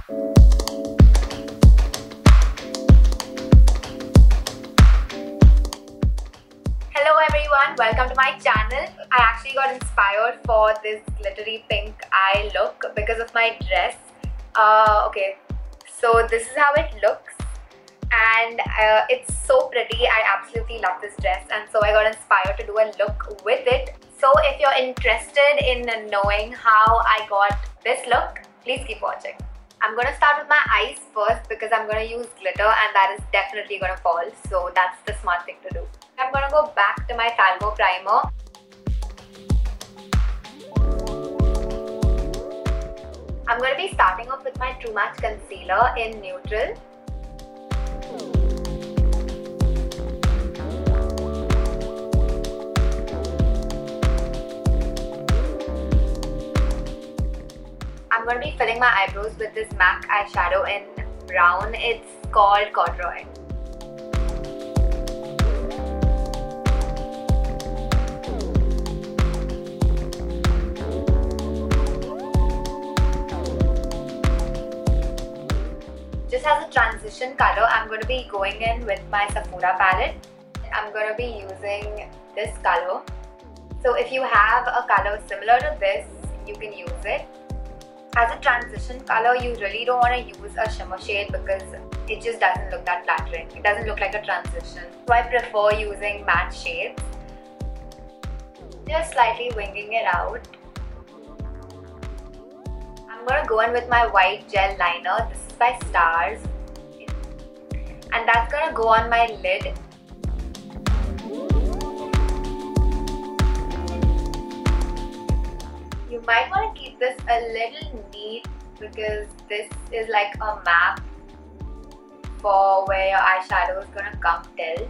Hello everyone, welcome to my channel. I actually got inspired for this glittery pink eye look because of my dress. Okay, so this is how it looks and it's so pretty. I absolutely love this dress and so I got inspired to do a look with it. So if you're interested in knowing how I got this look, please keep watching. I'm going to start with my eyes first because I'm going to use glitter and that is definitely going to fall. So that's the smart thing to do. I'm going to go back to my Talmo primer. I'm going to be starting off with my True Match concealer in neutral. I'm going to be filling my eyebrows with this MAC eyeshadow in brown. It's called Corduroy. Just as a transition color, I'm going to be going in with my Sephora palette. I'm going to be using this color. So if you have a color similar to this, you can use it. As a transition color, you really don't want to use a shimmer shade because it just doesn't look that flattering. It doesn't look like a transition. So I prefer using matte shades. Just slightly winging it out. I'm going to go in with my white gel liner. This is by Stars. And that's going to go on my lid. You might want to keep this a little neat because this is like a map for where your eyeshadow is going to come till.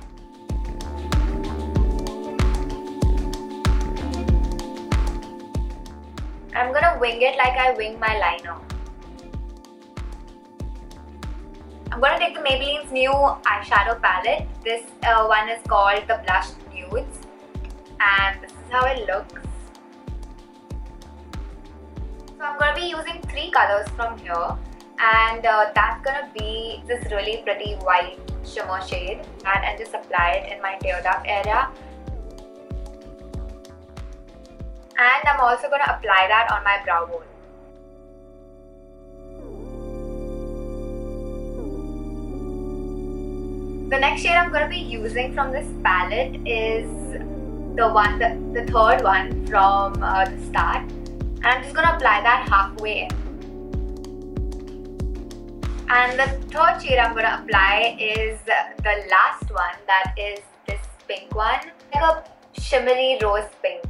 I'm going to wing it like I wing my liner. I'm going to take the Maybelline's new eyeshadow palette. This one is called the Blush Nudes and this is how it looks. So I'm going to be using 3 colors from here and that's going to be this really pretty white shimmer shade and just apply it in my tear duct area. And I'm also going to apply that on my brow bone. The next shade I'm going to be using from this palette is the third one from the start. And I'm just going to apply that halfway in. And the third shade I'm going to apply is the last one, that is this pink one. Like a shimmery rose pink.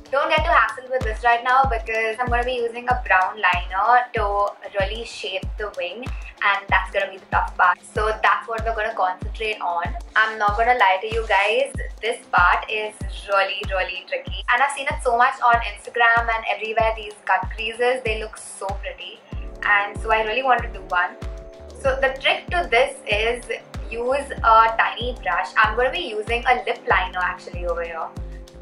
Don't get too hassled with this right now because I'm going to be using a brown liner to really shape the wing and that's going to be the tough part. So that's what we're going to concentrate on. I'm not going to lie to you guys, this part is really tricky and I've seen it so much on Instagram and everywhere, these cut creases, they look so pretty and so I really want to do one. So the trick to this is use a tiny brush. I'm going to be using a lip liner actually over here.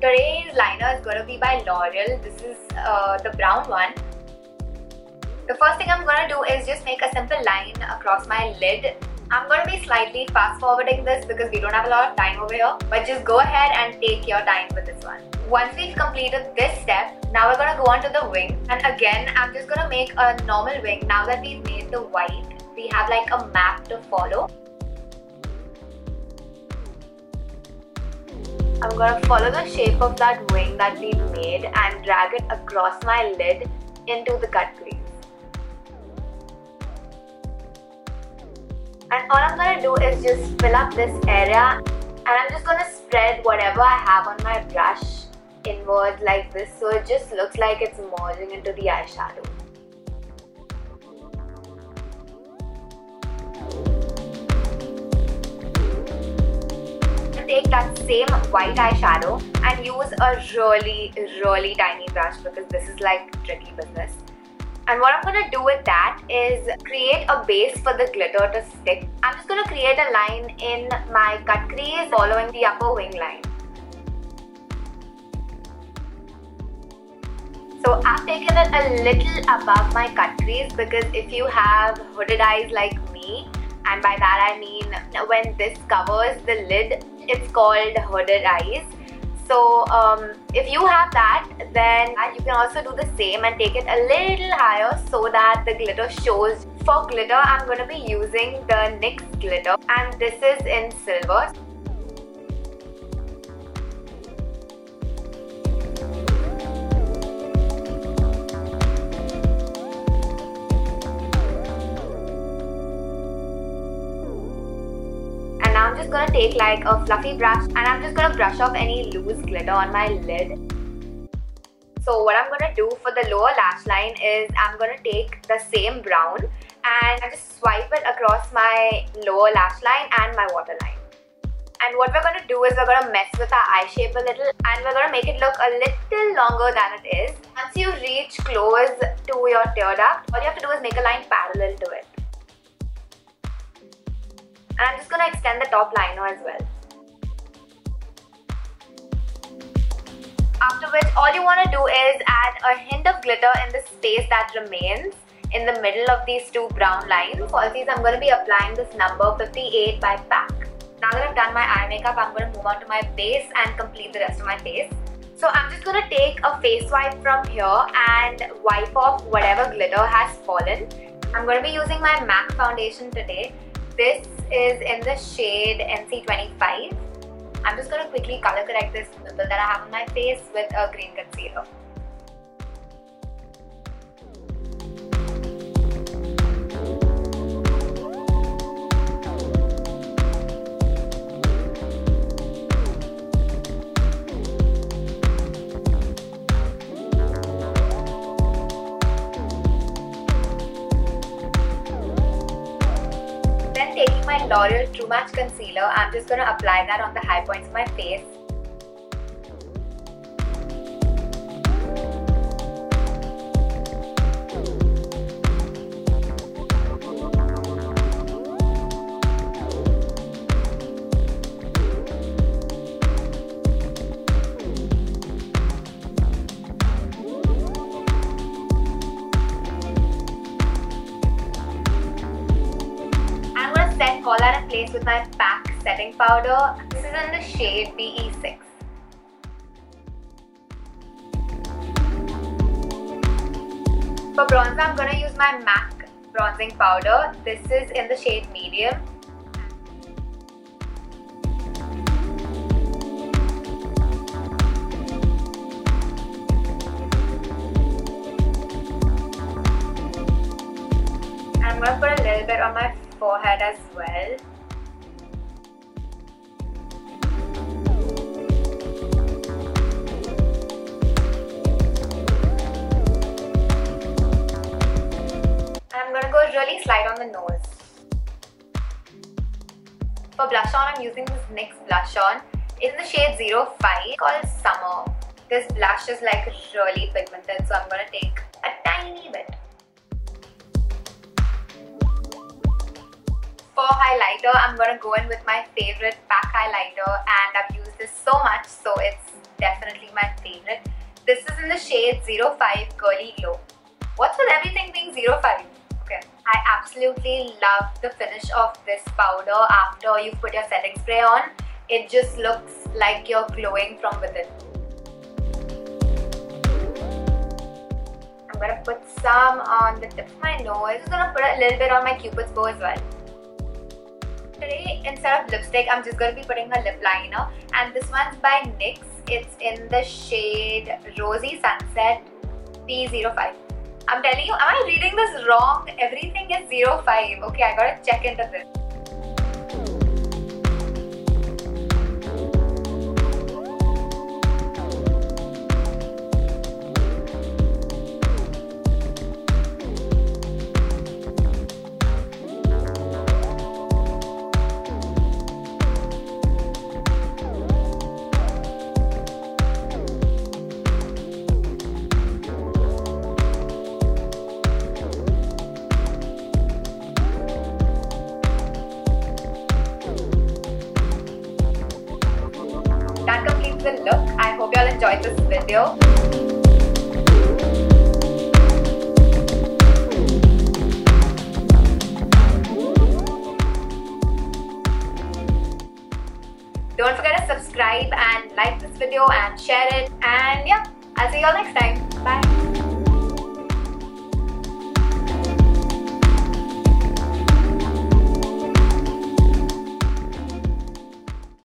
Today's liner is going to be by Loreal. This is the brown one. The first thing I'm going to do is just make a simple line across my lid. I'm going to be slightly fast forwarding this because we don't have a lot of time over here. But just go ahead and take your time with this one. Once we've completed this step, now we're going to go on to the wing. And again, I'm just going to make a normal wing. Now that we've made the white, we have like a map to follow. I'm going to follow the shape of that wing that we've made and drag it across my lid into the cut crease. And all I'm going to do is just fill up this area and I'm just going to spread whatever I have on my brush inwards like this so it just looks like it's merging into the eyeshadow. Take that same white eyeshadow and use a really tiny brush because this is like tricky business. And what I'm going to do with that is create a base for the glitter to stick. I'm just going to create a line in my cut crease following the upper wing line. So I've taken it a little above my cut crease because if you have hooded eyes like me, and by that I mean when this covers the lid, it's called hooded eyes. So if you have that, then you can also do the same and take it a little higher so that the glitter shows. For glitter, I'm going to be using the NYX glitter, and this is in silver. I'm just going to take like a fluffy brush and I'm just going to brush off any loose glitter on my lid. So what I'm going to do for the lower lash line is I'm going to take the same brown and I just swipe it across my lower lash line and my waterline. And what we're going to do is we're going to mess with our eye shape a little and we're going to make it look a little longer than it is. Once you reach close to your tear duct, all you have to do is make a line parallel to it. And I'm just going to extend the top liner as well. After which, all you want to do is add a hint of glitter in the space that remains in the middle of these two brown lines. For these, I'm going to be applying this number 58 by PAC. Now that I've done my eye makeup, I'm going to move on to my base and complete the rest of my face. So I'm just going to take a face wipe from here and wipe off whatever glitter has fallen. I'm going to be using my MAC foundation today. This is in the shade NC25. I'm just going to quickly color correct this pimple that I have on my face with a green concealer. Taking my Loreal True Match Concealer, I'm just going to apply that on the high points of my face. Set all that in place with my PAC setting powder. This is in the shade BE6. For bronzer, I'm going to use my MAC bronzing powder. This is in the shade medium. I'm going to put a little bit on my forehead as well. And I'm going to go really slight on the nose. For blush on, I'm using this NYX blush on. It's in the shade 05 called Summer. This blush is like really pigmented, so I'm going to take a tiny bit. For highlighter, I'm going to go in with my favorite PAC highlighter, and I've used this so much, so it's definitely my favorite. This is in the shade 05 Girly Glow. What's with everything being 05? Okay. I absolutely love the finish of this powder after you put your setting spray on. It just looks like you're glowing from within. I'm going to put some on the tip of my nose. I'm just going to put a little bit on my Cupid's bow as well. Today, instead of lipstick, I'm just going to be putting a lip liner, and this one's by NYX. It's in the shade Rosy Sunset P05. I'm telling you, am I reading this wrong? Everything is 05. Okay, I gotta check into this. That completes the look. I hope you all enjoyed this video. and like this video and share it. And yeah, I'll see you all next time. Bye.